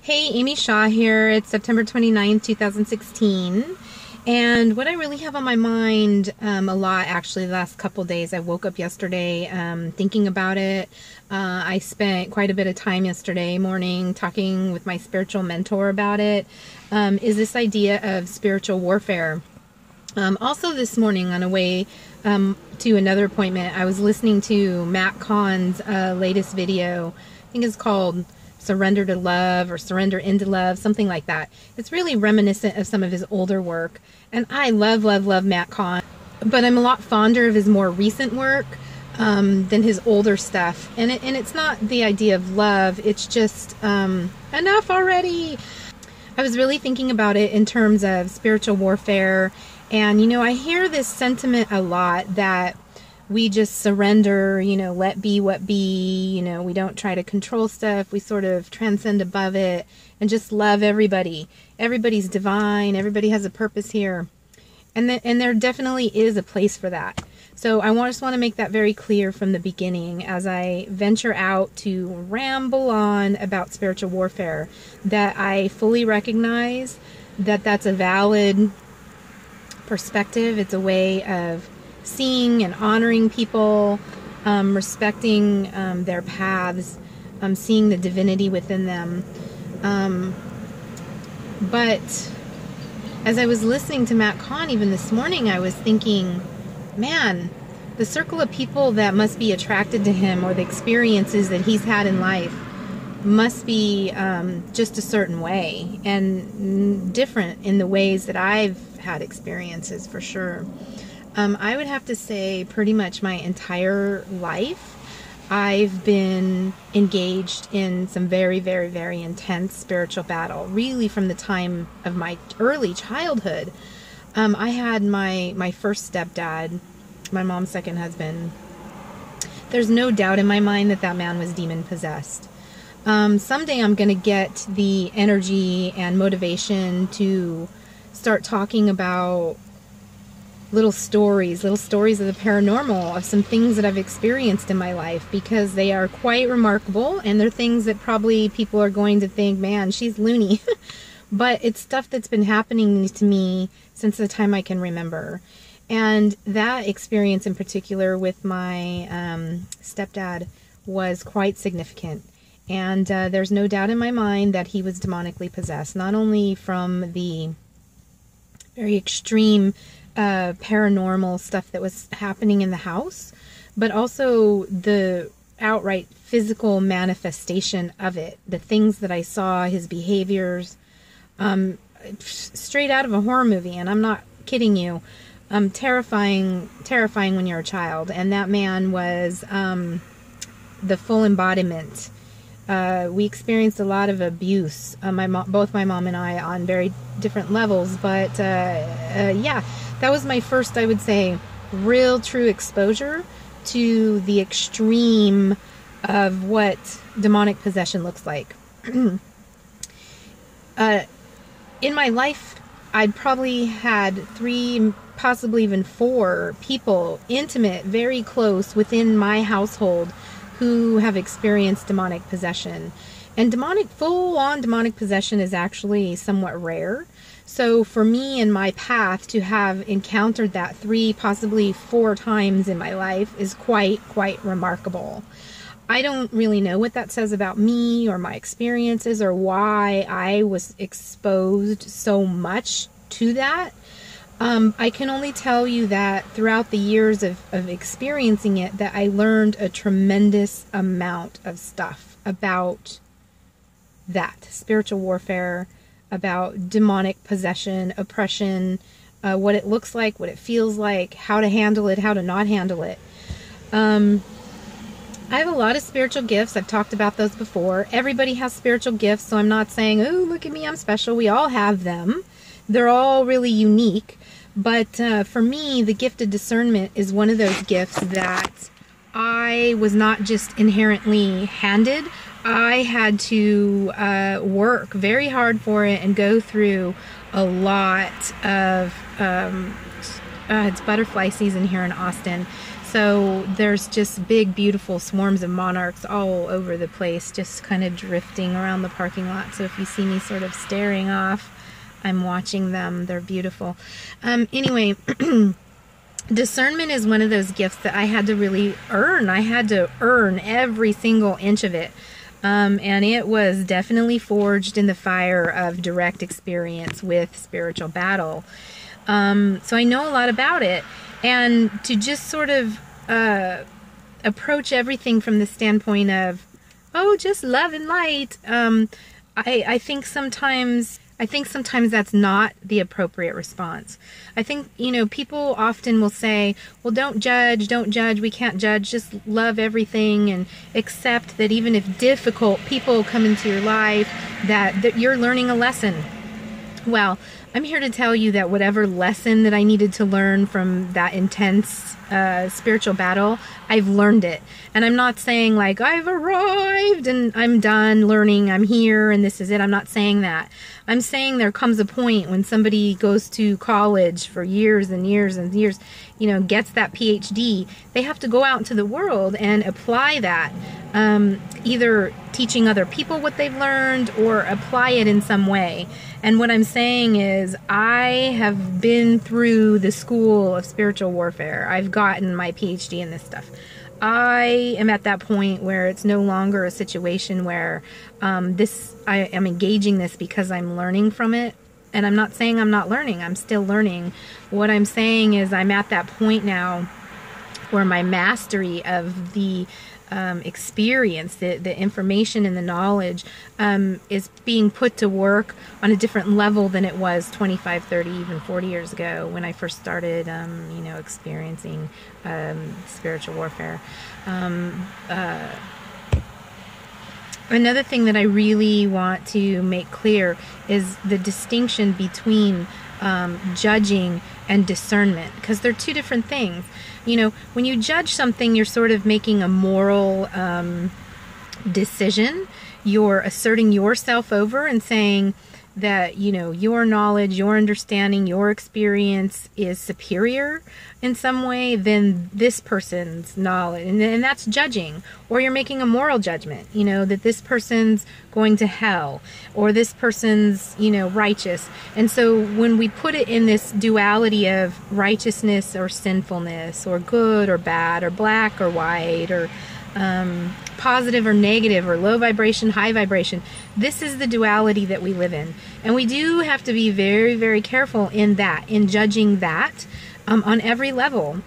Hey, Amy Shaw here. It's September 29th, 2016. And what I really have on my mind a lot, actually, the last couple days, I woke up yesterday thinking about it. I spent quite a bit of time yesterday morning talking with my spiritual mentor about it, is this idea of spiritual warfare. Also this morning on a way to another appointment, I was listening to Matt Kahn's latest video. I think it's called Surrender to Love or Surrender into Love, something like that. It's really reminiscent of some of his older work. And I love Matt Kahn, but I'm a lot fonder of his more recent work than his older stuff. And it's not the idea of love, it's just enough already. I was really thinking about it in terms of spiritual warfare. And, you know, I hear this sentiment a lot that we just surrender, you know, let be what be, you know, we don't try to control stuff. We sort of transcend above it and just love everybody. Everybody's divine. Everybody has a purpose here. And there definitely is a place for that. So I just want to make that very clear from the beginning as I venture out to ramble on about spiritual warfare, that I fully recognize that that's a valid perspective. It's a way of seeing and honoring people, respecting their paths, seeing the divinity within them. But as I was listening to Matt Kahn even this morning, I was thinking, man, the circle of people that must be attracted to him or the experiences that he's had in life must be just a certain way and different in the ways that I've had experiences, for sure. I would have to say pretty much my entire life I've been engaged in some very intense spiritual battle, really from the time of my early childhood. I had my first stepdad, my mom's second husband. There's no doubt in my mind that that man was demon possessed. Someday I'm going to get the energy and motivation to start talking about little stories of the paranormal, of some things that I've experienced in my life, because they are quite remarkable, and they're things that probably people are going to think, man, she's loony. But it's stuff that's been happening to me since the time I can remember. And that experience in particular with my stepdad was quite significant. And there's no doubt in my mind that he was demonically possessed, not only from the very extreme paranormal stuff that was happening in the house, but also the outright physical manifestation of it, the things that I saw, his behaviors, straight out of a horror movie. And I'm not kidding you. Terrifying when you're a child. And that man was the full embodiment. We experienced a lot of abuse, both my mom and I, on very different levels, but yeah, that was my first, I would say, real true exposure to the extreme of what demonic possession looks like. In my life, I'd probably had 3, possibly even 4 people, intimate, very close within my household, who have experienced demonic possession. And full-on demonic possession is actually somewhat rare. So for me in my path to have encountered that 3, possibly 4 times in my life is quite remarkable. I don't really know what that says about me or my experiences or why I was exposed so much to that. I can only tell you that throughout the years of experiencing it, that I learned a tremendous amount of stuff about that spiritual warfare, about demonic possession, oppression, what it looks like, what it feels like, how to handle it, how to not handle it. I have a lot of spiritual gifts. I've talked about those before. Everybody has spiritual gifts, so I'm not saying, oh, look at me, I'm special. We all have them. They're all really unique. But for me, the gift of discernment is one of those gifts that I was not just inherently handed. I had to work very hard for it and go through a lot of, it's butterfly season here in Austin. so there's just big, beautiful swarms of monarchs all over the place, just kind of drifting around the parking lot. So if you see me sort of staring off, I'm watching them. They're beautiful. Anyway, discernment is one of those gifts that I had to really earn. I had to earn every single inch of it. And it was definitely forged in the fire of direct experience with spiritual battle. So I know a lot about it. And to just sort of approach everything from the standpoint of, oh, just love and light, I think sometimes that's not the appropriate response. I think, people often will say, well, don't judge, we can't judge, just love everything and accept that even if difficult people come into your life, that you're learning a lesson. Well, I'm here to tell you that whatever lesson that I needed to learn from that intense spiritual battle, I've learned it. And I'm not saying like I've arrived and I'm done learning, I'm here and this is it. I'm not saying that. I'm saying there comes a point when somebody goes to college for years and years and years, gets that PhD, they have to go out into the world and apply that, either teaching other people what they've learned or apply it in some way. And what I'm saying is I have been through the school of spiritual warfare. I've gotten my PhD in this stuff. I am at that point where it's no longer a situation where I am engaging this because I'm learning from it. And I'm not saying I'm not learning. I'm still learning. What I'm saying is I'm at that point now where my mastery of the experience, the information and the knowledge is being put to work on a different level than it was 25, 30, even 40 years ago when I first started, experiencing spiritual warfare. Another thing that I really want to make clear is the distinction between judging and discernment, because they're two different things. When you judge something, you're sort of making a moral decision. You're asserting yourself over and saying that, your knowledge, your understanding, your experience is superior in some way than this person's knowledge. And that's judging. Or you're making a moral judgment, that this person's going to hell or this person's, righteous. And so when we put it in this duality of righteousness or sinfulness or good or bad or black or white or positive or negative or low vibration, high vibration. This is the duality that we live in. And we do have to be very, very careful in judging that on every level.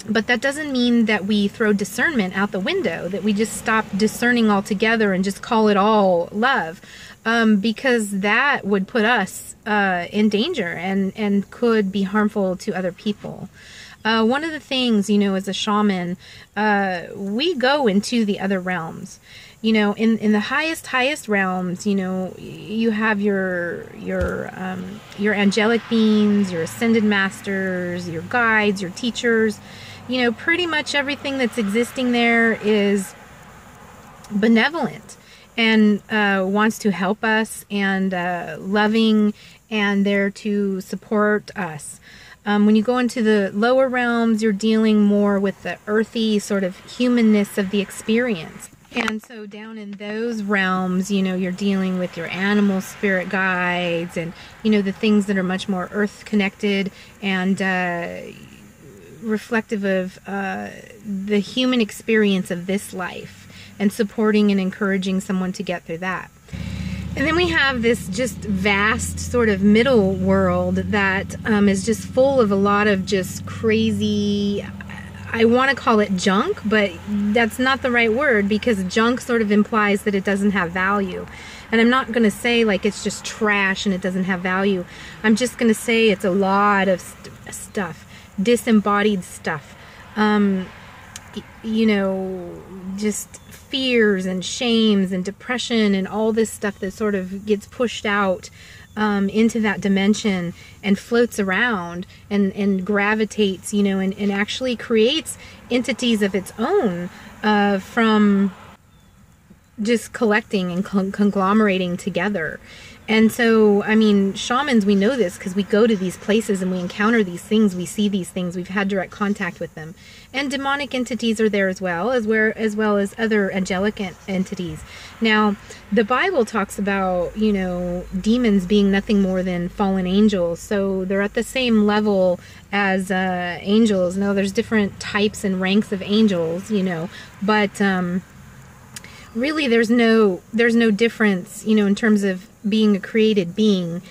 But that doesn't mean that we throw discernment out the window, that we just stop discerning altogether and just call it all love, because that would put us in danger and could be harmful to other people. One of the things, as a shaman, we go into the other realms. In the highest realms, you have your angelic beings, your ascended masters, your guides, your teachers. Pretty much everything that's existing there is benevolent and wants to help us and loving and there to support us. When you go into the lower realms, you're dealing more with the earthy sort of humanness of the experience. And so down in those realms, you're dealing with your animal spirit guides and, the things that are much more earth connected and reflective of the human experience of this life and supporting and encouraging someone to get through that. And then we have this just vast sort of middle world that is just full of a lot of just crazy, I want to call it junk, but that's not the right word because junk sort of implies that it doesn't have value. And I'm not going to say like it's just trash and it doesn't have value. I'm just going to say it's a lot of stuff, disembodied stuff, just fears and shames and depression and all this stuff that sort of gets pushed out into that dimension and floats around and gravitates, and actually creates entities of its own from just collecting and conglomerating together. And so, I mean, shamans, we know this because we go to these places and we encounter these things, we see these things, we've had direct contact with them. And demonic entities are there as well as other angelic entities. Now, the Bible talks about, you know, demons being nothing more than fallen angels. So they're at the same level as angels. Now, there's different types and ranks of angels, you know, but really there's no difference, you know, in terms of being a created being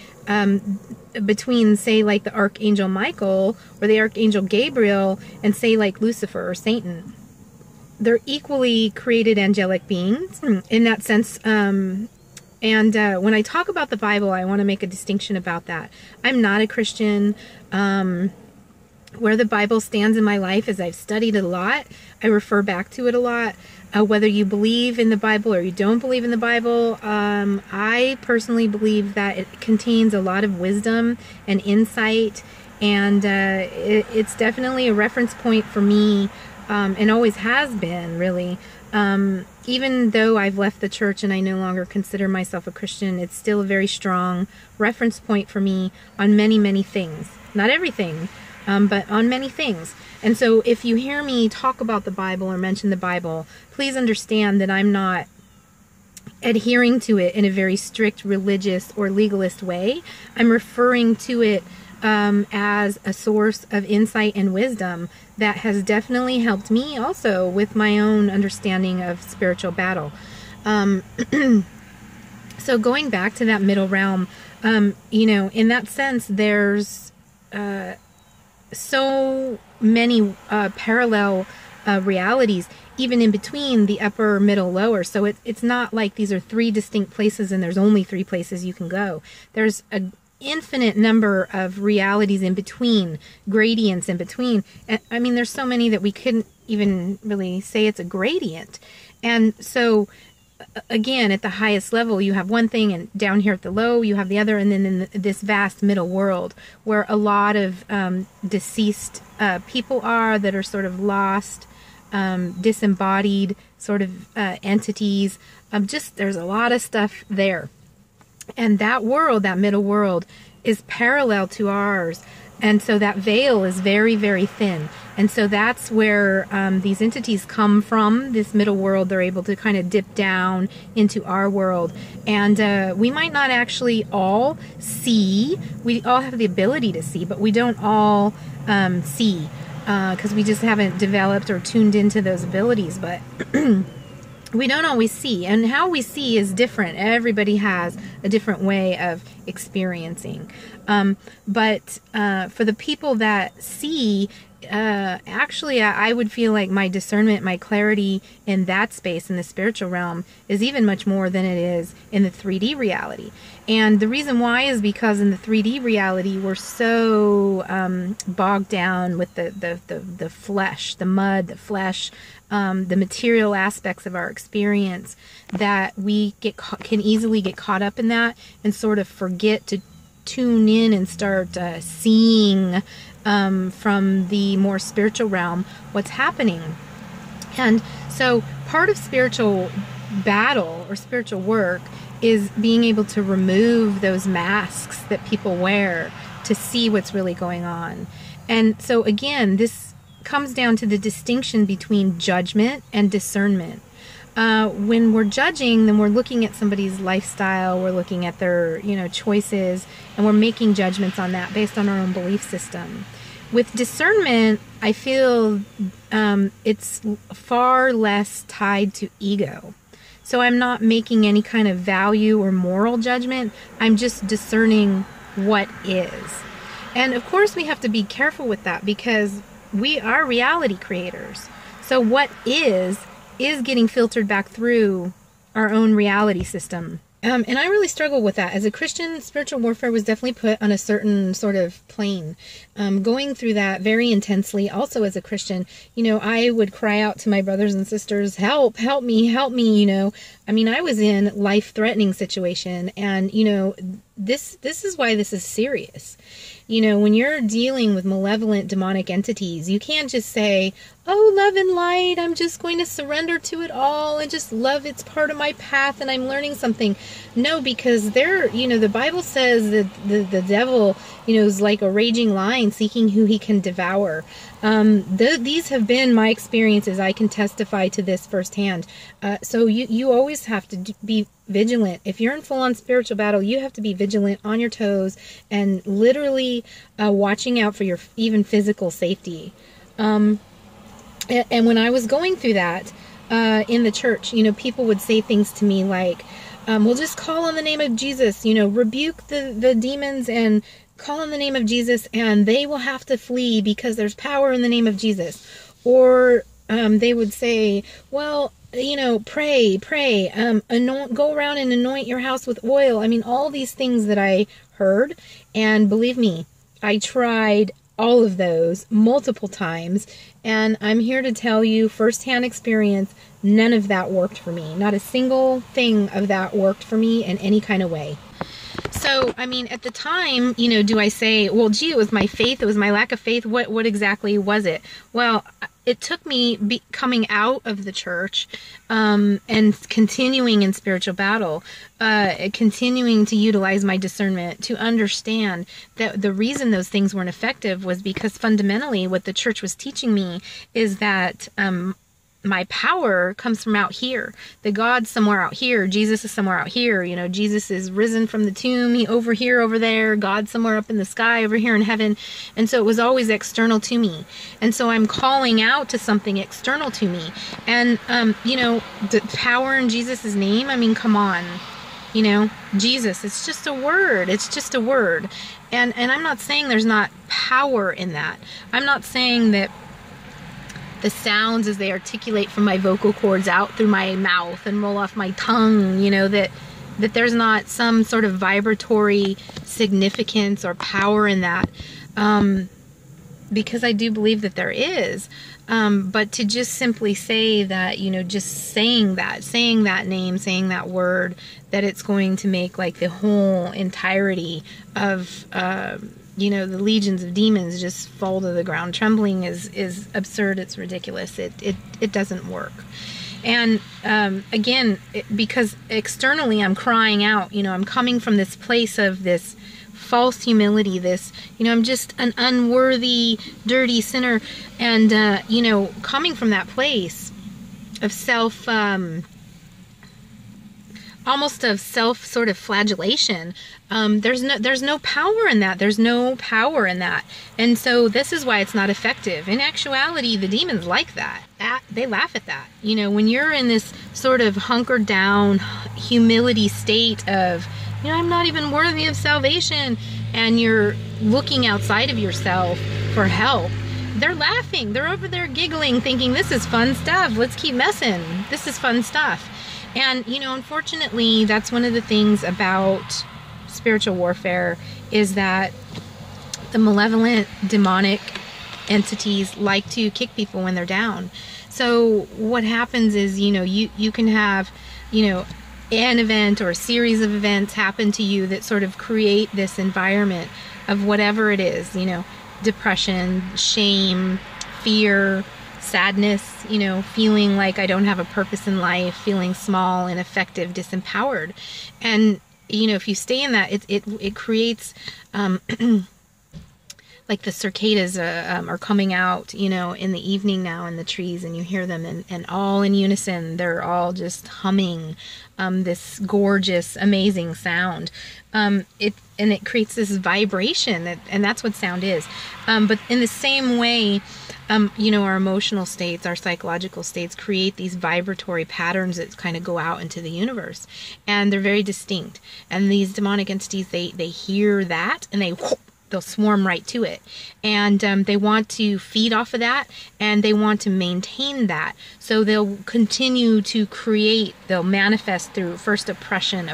between, say, like the Archangel Michael or the Archangel Gabriel and, say, like Lucifer or Satan. They're equally created angelic beings in that sense. And when I talk about the Bible, I want to make a distinction about that. I'm not a Christian. Where the Bible stands in my life is I've studied it a lot. I refer back to it a lot. Whether you believe in the Bible or you don't believe in the Bible, I personally believe that it contains a lot of wisdom and insight, and it's definitely a reference point for me, and always has been, really. Even though I've left the church and I no longer consider myself a Christian, it's still a very strong reference point for me on many, many things. Not everything, but on many things. And so if you hear me talk about the Bible or mention the Bible, please understand that I'm not adhering to it in a very strict religious or legalist way. I'm referring to it as a source of insight and wisdom that has definitely helped me also with my own understanding of spiritual battle. So going back to that middle realm, you know, in that sense, there's so many parallel realities, even in between the upper, middle, lower. So it's not like these are three distinct places and there's only three places you can go. There's an infinite number of realities in between, gradients in between. And, I mean, there's so many that we couldn't even really say it's a gradient. And so, again, at the highest level, you have one thing, and down here at the low, you have the other, and then in this vast middle world, where a lot of deceased people are that are sort of lost, disembodied sort of entities. There's a lot of stuff there. And that world, that middle world, is parallel to ours. And so that veil is very, very thin. And so that's where these entities come from, this middle world. They're able to kind of dip down into our world. And we might not actually all see. We all have the ability to see, but we don't all see because we just haven't developed or tuned into those abilities. But we don't always see. And how we see is different. Everybody has a different way of experiencing. But for the people that see, actually, I would feel like my discernment, my clarity in that space, in the spiritual realm, is even much more than it is in the 3D reality. And the reason why is because in the 3D reality, we're so bogged down with the flesh, the mud, the flesh, the material aspects of our experience, that we can easily get caught up in that and sort of forget to tune in and start seeing from the more spiritual realm what's happening. And so part of spiritual battle or spiritual work is being able to remove those masks that people wear to see what's really going on. And so again, this comes down to the distinction between judgment and discernment. When we're judging, then we're looking at somebody's lifestyle, we're looking at their, choices, and we're making judgments on that based on our own belief system. With discernment, I feel it's far less tied to ego. So I'm not making any kind of value or moral judgment. I'm just discerning what is. And of course, we have to be careful with that because we are reality creators. So what is getting filtered back through our own reality system. And I really struggle with that. As a Christian, spiritual warfare was definitely put on a certain sort of plane. Going through that very intensely, also as a Christian, I would cry out to my brothers and sisters, help me, I mean, I was in life-threatening situation, and, this is why this is serious. You know, when you're dealing with malevolent demonic entities, you can't just say, oh, love and light, I'm just going to surrender to it all and just love it's part of my path and I'm learning something. No, because they're, you know, the Bible says that the devil, you know, is like a raging lion seeking who he can devour. These have been my experiences. I can testify to this firsthand. So you always have to be vigilant. If you're in full-on spiritual battle, you have to be vigilant, on your toes, and literally watching out for your even physical safety. And when I was going through that in the church, you know, people would say things to me like, we'll just call on the name of Jesus, you know, rebuke the demons and call on the name of Jesus and they will have to flee because there's power in the name of Jesus. Or they would say, well, you know, pray, go around and anoint your house with oil. I mean, all these things that I heard, and believe me, I tried all of those multiple times, and I'm here to tell you firsthand experience, none of that worked for me. Not a single thing of that worked for me in any kind of way. So, I mean, at the time, you know, do I say, well, gee, it was my faith, it was my lack of faith, what exactly was it? Well, it took me coming out of the church and continuing in spiritual battle, continuing to utilize my discernment to understand that the reason those things weren't effective was because fundamentally what the church was teaching me is that my power comes from out here. The God's somewhere out here. Jesus is somewhere out here. You know, Jesus is risen from the tomb. He over here, over there. God's somewhere up in the sky, over here in heaven. And so it was always external to me. And so I'm calling out to something external to me. And, you know, the power in Jesus' name, I mean, come on. You know, Jesus, it's just a word. It's just a word. And I'm not saying there's not power in that. I'm not saying that the sounds as they articulate from my vocal cords out through my mouth and roll off my tongue, you know, that there's not some sort of vibratory significance or power in that, because I do believe that there is. But to just simply say that, you know, just saying that name, saying that word, that it's going to make like the whole entirety of, you know, the legions of demons just fall to the ground trembling is absurd. It's ridiculous. It doesn't work. And again, because externally I'm crying out, you know, I'm coming from this place of this false humility, this, you know, I'm just an unworthy, dirty sinner. And, you know, coming from that place of self, almost of self sort of flagellation, there's no power in that. There's no power in that. And so this is why it's not effective. In actuality, the demons like that. They laugh at that. You know, when you're in this sort of hunkered down humility state of, you know, I'm not even worthy of salvation, and you're looking outside of yourself for help, they're laughing. They're over there giggling, thinking, this is fun stuff. Let's keep messing. This is fun stuff. And, you know, unfortunately, that's one of the things about spiritual warfare, is that the malevolent, demonic entities like to kick people when they're down. So what happens is, you know, you can have, you know, an event or a series of events happen to you that sort of create this environment of whatever it is, you know, depression, shame, fear, sadness, you know, feeling like I don't have a purpose in life, feeling small, ineffective, disempowered. And, you know, if you stay in that, it creates, like the cicadas are coming out, you know, in the evening now in the trees, and you hear them, and all in unison, they're all just humming this gorgeous, amazing sound. It creates this vibration, and that's what sound is. But in the same way, you know, our emotional states, our psychological states create these vibratory patterns that kind of go out into the universe, and they're very distinct. And these demonic entities, they hear that, and they'll swarm right to it, and they want to feed off of that, and they want to maintain that. So they'll continue to create, they'll manifest through first oppression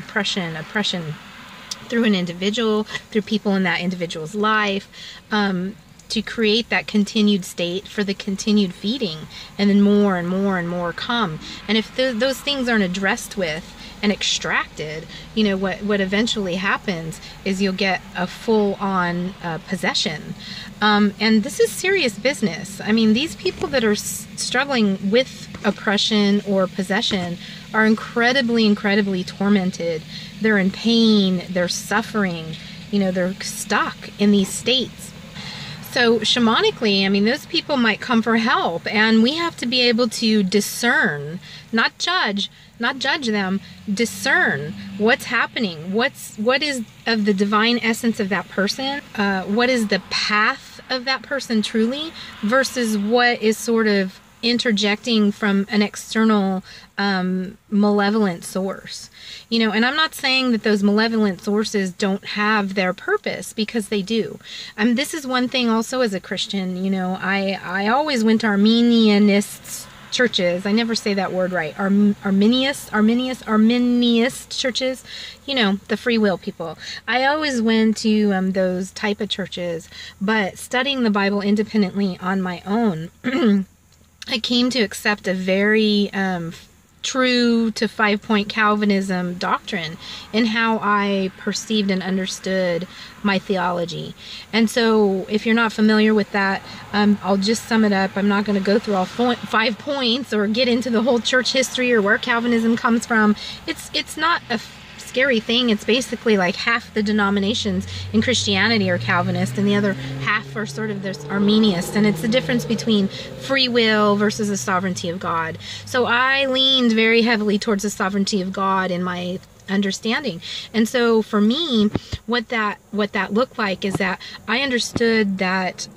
through an individual, through people in that individual's life, to create that continued state for the continued feeding, and then more and more and more come. And if those things aren't addressed with, and extracted, you know, what eventually happens is you'll get a full-on possession. And this is serious business. I mean, these people that are struggling with oppression or possession are incredibly, incredibly tormented. They're in pain, they're suffering, you know, they're stuck in these states. So shamanically, I mean, those people might come for help, and we have to be able to discern, not judge them, discern what's happening, what is of the divine essence of that person, what is the path of that person truly, versus what is sort of interjecting from an external malevolent source. You know, and I'm not saying that those malevolent sources don't have their purpose, because they do. This is one thing also as a Christian, you know, I always went to Arminianist churches. I never say that word right. Arminianist churches, you know, the free will people. I always went to those type of churches, but studying the Bible independently on my own, I came to accept a very true to 5-point Calvinism doctrine in how I perceived and understood my theology. And so if you're not familiar with that, I'll just sum it up. I'm not going to go through all 5 points or get into the whole church history or where Calvinism comes from. It's not a scary thing. It's basically like half the denominations in Christianity are Calvinist and the other half are sort of this Arminianist, and it's the difference between free will versus the sovereignty of God. So I leaned very heavily towards the sovereignty of God in my understanding. And so for me, what that looked like is that I understood that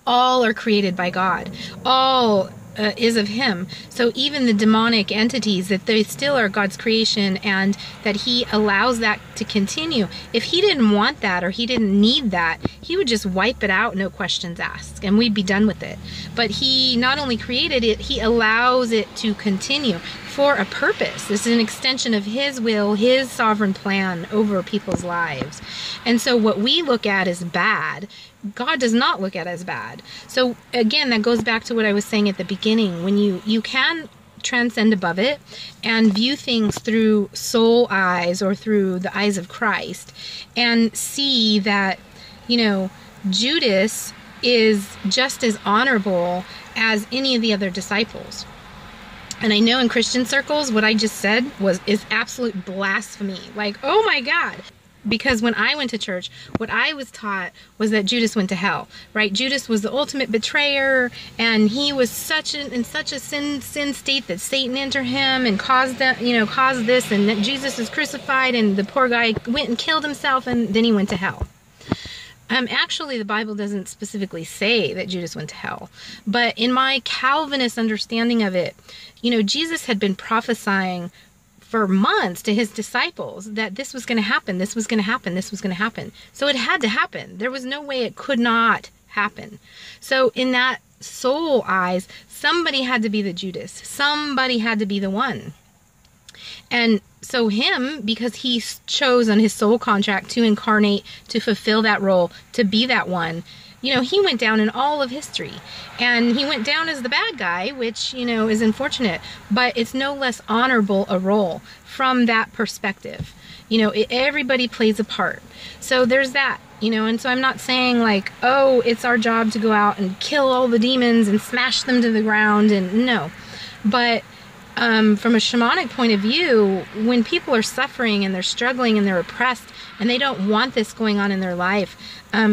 all are created by God. All is of him. So even the demonic entities, that they still are God's creation, and that he allows that to continue. If he didn't want that, or he didn't need that, he would just wipe it out, no questions asked, and we'd be done with it. But he not only created it, he allows it to continue for a purpose. This is an extension of his will, his sovereign plan over people's lives. And so what we look at as bad, God does not look at as bad. So again, that goes back to what I was saying at the beginning. When you can transcend above it and view things through soul eyes or through the eyes of Christ, and see that, you know, Judas is just as honorable as any of the other disciples. And I know in Christian circles, what I just said is absolute blasphemy. Like, oh my God. Because when I went to church, what I was taught was that Judas went to hell, right? Judas was the ultimate betrayer, and he was in such a sin state that Satan entered him and caused this, and that Jesus is crucified, and the poor guy went and killed himself, and then he went to hell. Actually, the Bible doesn't specifically say that Judas went to hell, but in my Calvinist understanding of it, you know, Jesus had been prophesying for months to his disciples that this was going to happen, this was going to happen, this was going to happen. So it had to happen. There was no way it could not happen. So in that soul eyes, somebody had to be the Judas. Somebody had to be the one. And so him, because he chose on his soul contract to incarnate, to fulfill that role, to be that one, you know, he went down in all of history. And he went down as the bad guy, which, you know, is unfortunate. But it's no less honorable a role from that perspective. You know, everybody plays a part. So there's that, you know, and so I'm not saying like, oh, it's our job to go out and kill all the demons and smash them to the ground, and no. But from a shamanic point of view, when people are suffering and they're struggling and they're oppressed and they don't want this going on in their life,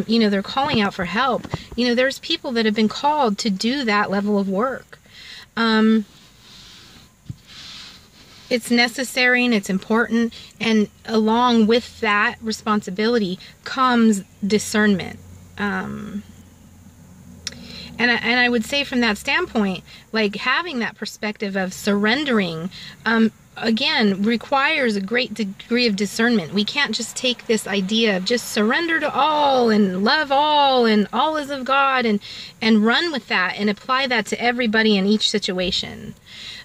you know, they're calling out for help. You know, there's people that have been called to do that level of work. It's necessary and it's important, and along with that responsibility comes discernment. And I would say from that standpoint, like having that perspective of surrendering, again, requires a great degree of discernment. We can't just take this idea of just surrender to all and love all and all is of God and run with that and apply that to everybody in each situation.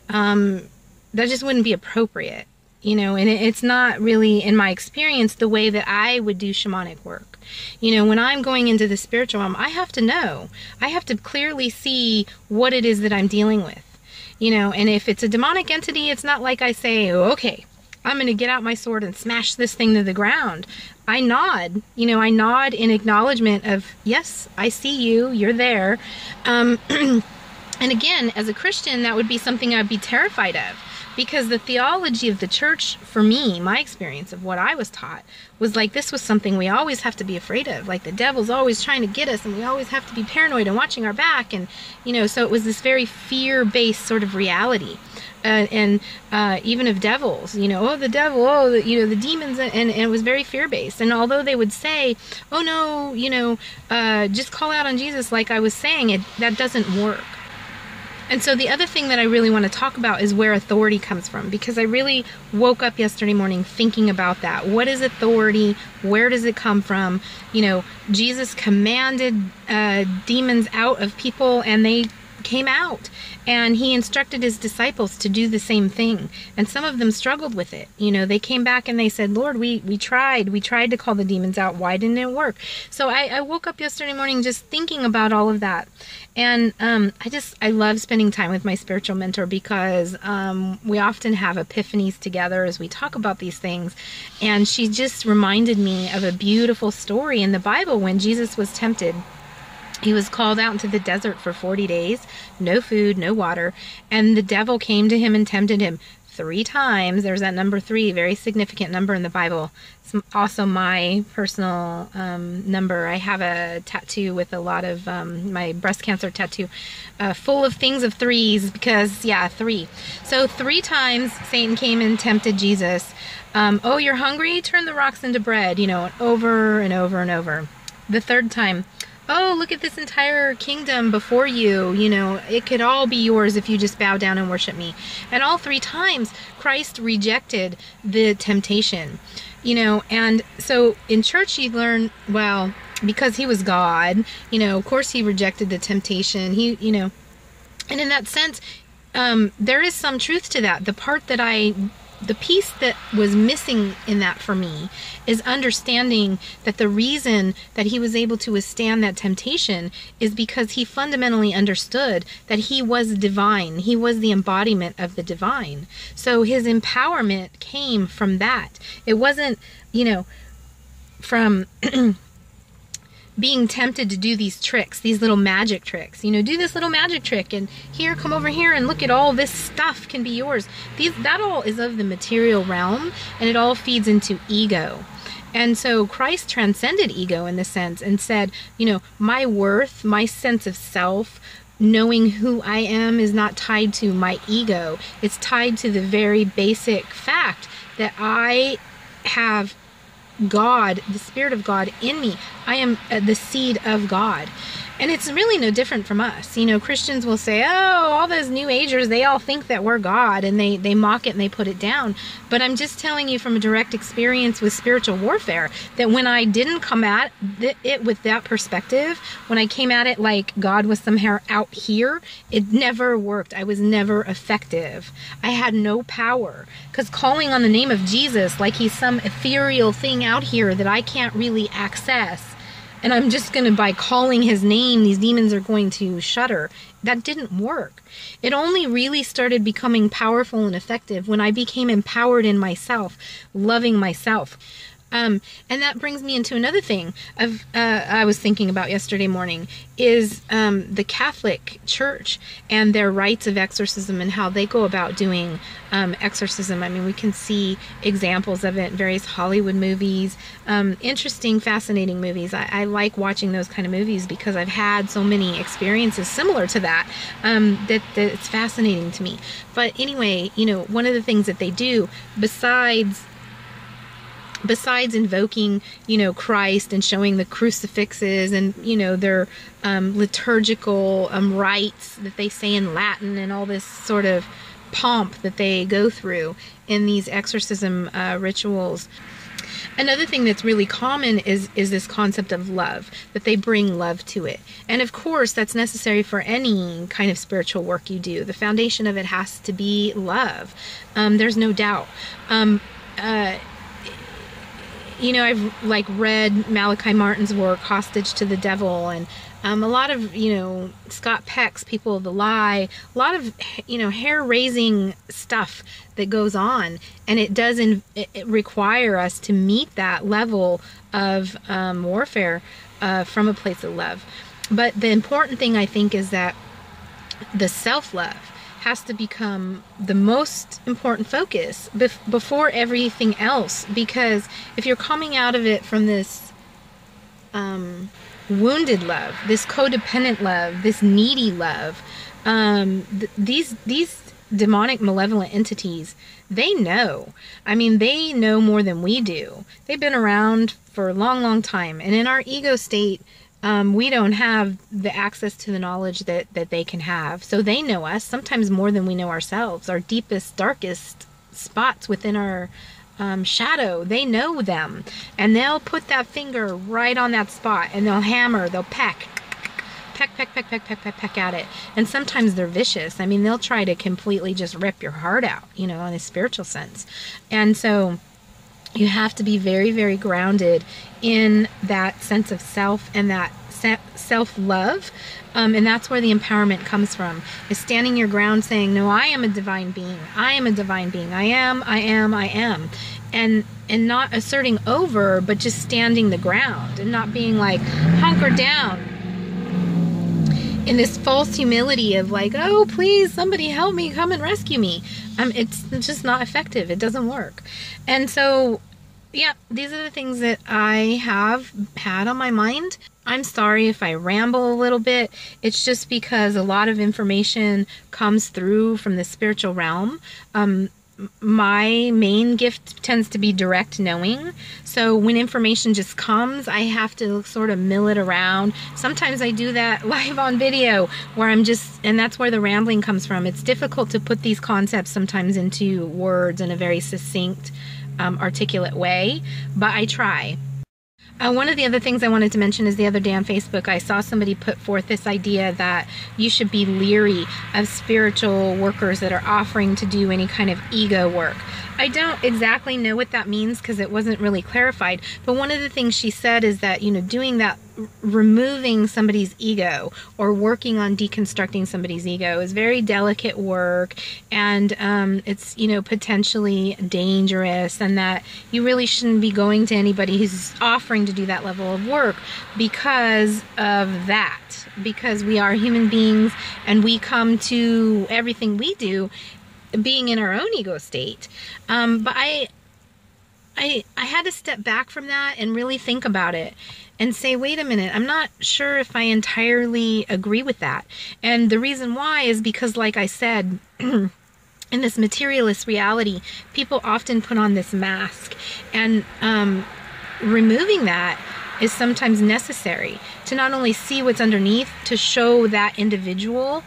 That just wouldn't be appropriate, you know, and it's not really, in my experience, the way that I would do shamanic work. You know, when I'm going into the spiritual realm, I have to know. I have to clearly see what it is that I'm dealing with. and if it's a demonic entity, it's not like I say, oh, okay, I'm going to get out my sword and smash this thing to the ground. I nod, I nod in acknowledgement of, yes, I see you, you're there. And again, as a Christian, that would be something I'd be terrified of, because the theology of the church, for me, my experience of what I was taught, was like this was something we always have to be afraid of. Like the devil's always trying to get us, and we always have to be paranoid and watching our back. And, so it was this very fear-based sort of reality. And even of devils, oh, the devil, oh, the demons, and it was very fear-based. And although they would say, oh, no, just call out on Jesus, like I was saying, that doesn't work. And so the other thing that I really want to talk about is where authority comes from, because I really woke up yesterday morning thinking about that. What is authority? Where does it come from? Jesus commanded demons out of people, and they came out, and he instructed his disciples to do the same thing, and some of them struggled with it. They came back and they said, Lord, we tried to call the demons out. Why didn't it work? So I woke up yesterday morning just thinking about all of that, and I love spending time with my spiritual mentor, because we often have epiphanies together as we talk about these things, and she just reminded me of a beautiful story in the Bible when Jesus was tempted. He was called out into the desert for 40 days, no food, no water, and the devil came to him and tempted him 3 times. There's that number 3, very significant number in the Bible. It's also my personal number. I have a tattoo with a lot of my breast cancer tattoo full of things of 3s, because, 3. So 3 times Satan came and tempted Jesus. Oh, you're hungry? Turn the rocks into bread, over and over and over. The 3rd time, oh, look at this entire kingdom before you. It could all be yours if you just bow down and worship me. And all 3 times, Christ rejected the temptation. And so in church you learn, well, because he was God, of course he rejected the temptation. And in that sense, there is some truth to that. The piece that was missing in that for me is understanding that the reason that he was able to withstand that temptation is because he fundamentally understood that he was divine. He was the embodiment of the divine. So his empowerment came from that. It wasn't, from being tempted to do these tricks, these little magic tricks. Do this little magic trick, and here, come over here, and look at all this stuff can be yours. That all is of the material realm, and it all feeds into ego. And so Christ transcended ego in this sense and said, my worth, my sense of self, knowing who I am is not tied to my ego. It's tied to the very basic fact that I have God, the Spirit of God in me. I am the seed of God. And it's really no different from us. Christians will say, oh, all those New Agers, they all think that we're God, and they mock it and they put it down. But I'm just telling you from a direct experience with spiritual warfare that when I didn't come at it with that perspective, when I came at it like God was somehow out here, it never worked. I was never effective. I had no power, because calling on the name of Jesus like he's some ethereal thing out here that I can't really access, and I'm just going to, by calling his name, these demons are going to shudder. That didn't work. It only really started becoming powerful and effective when I became empowered in myself, loving myself. And that brings me into another thing I was thinking about yesterday morning, is the Catholic Church and their rites of exorcism and how they go about doing exorcism. I mean, we can see examples of it in various Hollywood movies, interesting, fascinating movies. I like watching those kind of movies because I've had so many experiences similar to that, that it's fascinating to me. But anyway, one of the things that they do, besides invoking, Christ and showing the crucifixes and, their liturgical rites that they say in Latin and all this sort of pomp that they go through in these exorcism rituals. Another thing that's really common is this concept of love, that they bring love to it. And of course, that's necessary for any kind of spiritual work you do. The foundation of it has to be love. There's no doubt. you know, I've like read Malachi Martin's work, Hostage to the Devil, and a lot of, you know, Scott Peck's People of the Lie, a lot of, you know, hair-raising stuff that goes on, and it does it require us to meet that level of warfare from a place of love. But the important thing, I think, is that the self-love has to become the most important focus before everything else, because if you're coming out of it from this wounded love, this codependent love, this needy love, these demonic malevolent entities, they know. I mean, they know more than we do. They've been around for a long time, and in our ego state, we don't have the access to the knowledge that they can have. So they know us sometimes more than we know ourselves. Our deepest, darkest spots within our shadow, they know them. And they'll put that finger right on that spot, and they'll hammer, they'll peck at it. And sometimes they're vicious. I mean, they'll try to completely just rip your heart out, you know, in a spiritual sense. And so you have to be very, very grounded in that sense of self and that self-love. And that's where the empowerment comes from, is standing your ground, saying, no, I am a divine being. I am a divine being. I am. And not asserting over, but just standing the ground and not being like hunker down in this false humility of like, oh, please, somebody help me, come and rescue me. It's just not effective. It doesn't work. And so, yeah, these are the things that I have had on my mind. I'm sorry if I ramble a little bit. It's just because a lot of information comes through from the spiritual realm. My main gift tends to be direct knowing. So when information just comes, I have to sort of mill it around. Sometimes I do that live on video where and that's where the rambling comes from. It's difficult to put these concepts sometimes into words in a very succinct, articulate way, but I try. One of the other things I wanted to mention is the other day on Facebook, I saw somebody put forth this idea that you should be leery of spiritual workers that are offering to do any kind of ego work. I don't exactly know what that means because it wasn't really clarified, but one of the things she said is that, you know, doing that, removing somebody's ego or working on deconstructing somebody's ego is very delicate work, and it's, you know, potentially dangerous, and that you really shouldn't be going to anybody who's offering to do that level of work because of that, because we are human beings and we come to everything we do being in our own ego state. But I had to step back from that and really think about it and say, wait a minute, I'm not sure if I entirely agree with that. And the reason why is because, like I said, in this materialist reality, people often put on this mask, and removing that is sometimes necessary to not only see what's underneath, to show that individual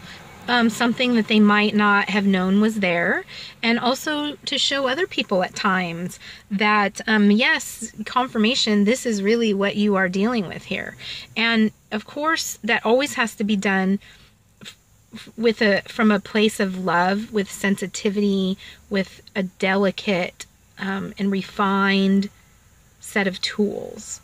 something that they might not have known was there, and also to show other people at times that, yes, confirmation, this is really what you are dealing with here. And of course, that always has to be done from a place of love, with sensitivity, with a delicate and refined set of tools.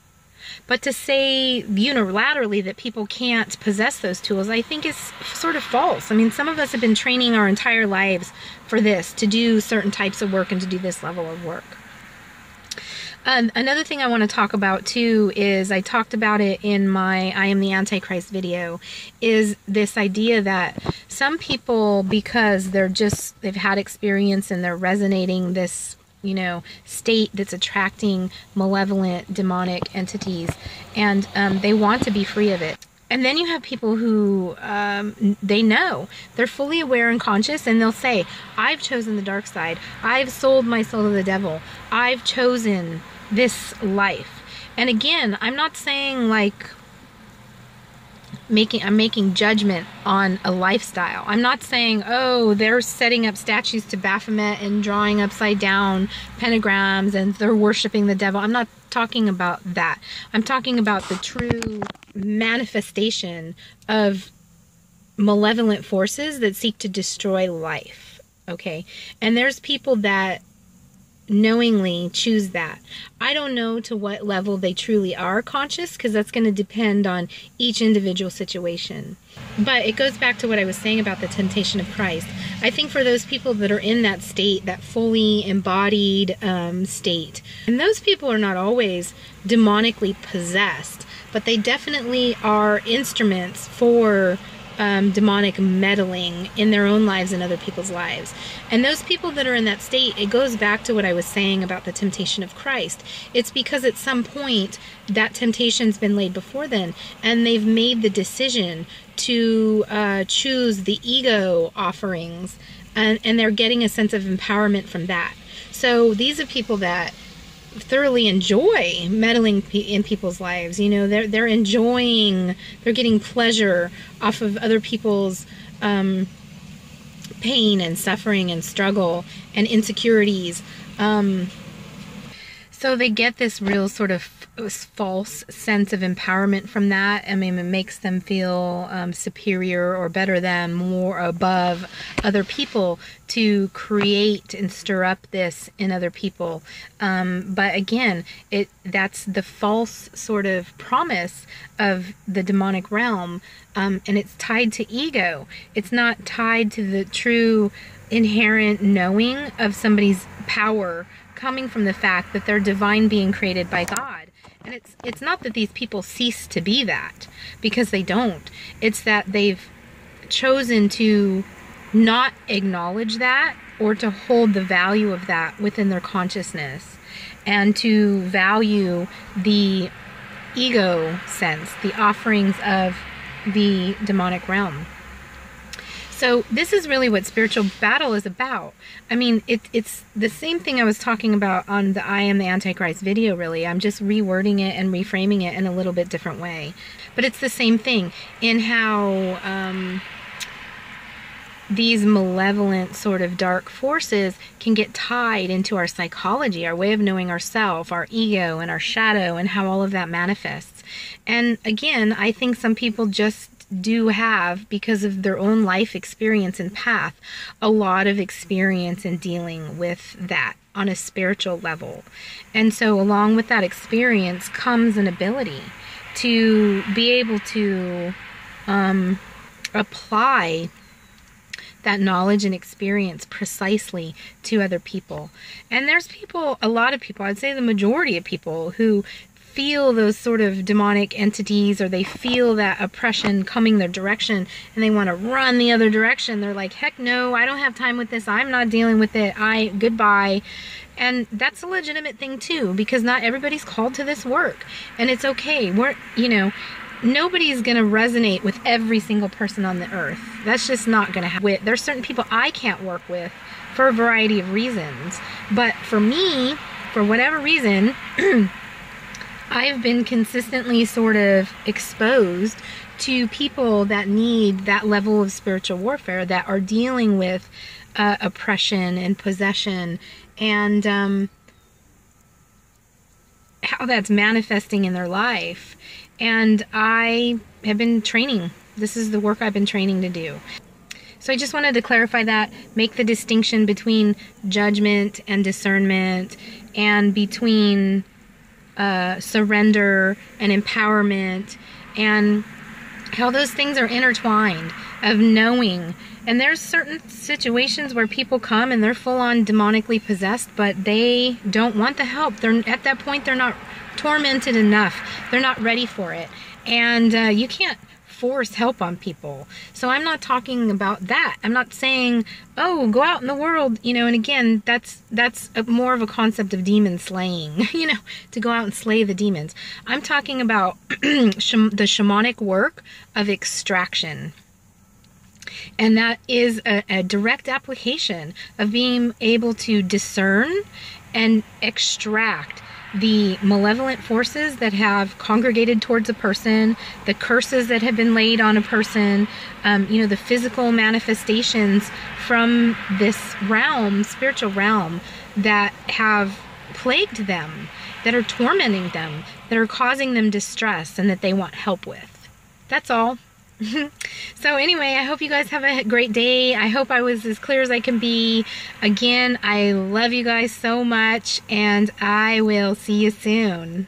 But to say unilaterally that people can't possess those tools, I think is sort of false. I mean, some of us have been training our entire lives for this, to do certain types of work and to do this level of work. Another thing I want to talk about too is, I talked about it in my I Am the Antichrist video, is this idea that some people, because they've had experience and they're resonating this, you know, state that's attracting malevolent demonic entities, and they want to be free of it. And then you have people who they know, they're fully aware and conscious, and they'll say, I've chosen the dark side, I've sold my soul to the devil, I've chosen this life. And again, I'm not saying like I'm making judgment on a lifestyle. I'm not saying, oh, they're setting up statues to Baphomet and drawing upside down pentagrams and they're worshiping the devil. I'm not talking about that. I'm talking about the true manifestation of malevolent forces that seek to destroy life. Okay? And there's people that knowingly choose that. I don't know to what level they truly are conscious, because that's going to depend on each individual situation. But it goes back to what I was saying about the temptation of Christ. I think for those people that are in that state, that fully embodied state, and those people are not always demonically possessed, but they definitely are instruments for demonic meddling in their own lives and other people's lives. And those people that are in that state, it goes back to what I was saying about the temptation of Christ. It's because at some point that temptation's been laid before them, and they've made the decision to choose the ego offerings, and they're getting a sense of empowerment from that. So these are people that thoroughly enjoy meddling in people's lives. You know, they're enjoying, they're getting pleasure off of other people's pain and suffering and struggle and insecurities. So they get this real sort of false sense of empowerment from that. I mean, it makes them feel superior or better than, more above other people, to create and stir up this in other people. But again, that's the false sort of promise of the demonic realm, and it's tied to ego. It's not tied to the true inherent knowing of somebody's power coming from the fact that they're divine being created by God. And it's not that these people cease to be that, because they don't. It's that they've chosen to not acknowledge that, or to hold the value of that within their consciousness, and to value the ego sense, the offerings of the demonic realm. So this is really what spiritual battle is about. I mean, it's the same thing I was talking about on the I Am the Antichrist video, really. I'm just rewording it and reframing it in a little bit different way. But it's the same thing in how these malevolent sort of dark forces can get tied into our psychology, our way of knowing ourselves, our ego, and our shadow, and how all of that manifests. And again, I think some people just do have, because of their own life experience and path, a lot of experience in dealing with that on a spiritual level. And so along with that experience comes an ability to be able to apply that knowledge and experience precisely to other people. And there's people, a lot of people, I'd say the majority of people, who feel those sort of demonic entities, or they feel that oppression coming their direction, and they want to run the other direction. They're like, heck no, I don't have time with this. I'm not dealing with it. Goodbye. And that's a legitimate thing too, because not everybody's called to this work, and it's okay. Nobody's going to resonate with every single person on the earth. That's just not going to happen. There's certain people I can't work with for a variety of reasons. But for me, for whatever reason, I've been consistently sort of exposed to people that need that level of spiritual warfare, that are dealing with oppression and possession, and how that's manifesting in their life. And I have been training. This is the work I've been training to do. So I just wanted to clarify that, make the distinction between judgment and discernment, and between surrender and empowerment, and how those things are intertwined, of knowing. And there's certain situations where people come and they're full-on demonically possessed, but they don't want the help. They're at that point, they're not tormented enough. They're not ready for it. And you can't force help on people. So I'm not talking about that. I'm not saying, oh, go out in the world, and again, that's more of a concept of demon slaying, to go out and slay the demons. I'm talking about the shamanic work of extraction. And that is a direct application of being able to discern and extract the malevolent forces that have congregated towards a person, the curses that have been laid on a person, the physical manifestations from this realm, spiritual realm, that have plagued them, that are tormenting them, that are causing them distress, and that they want help with. That's all. So anyway, I hope you guys have a great day. I hope I was as clear as I can be. Again, I love you guys so much, and I will see you soon.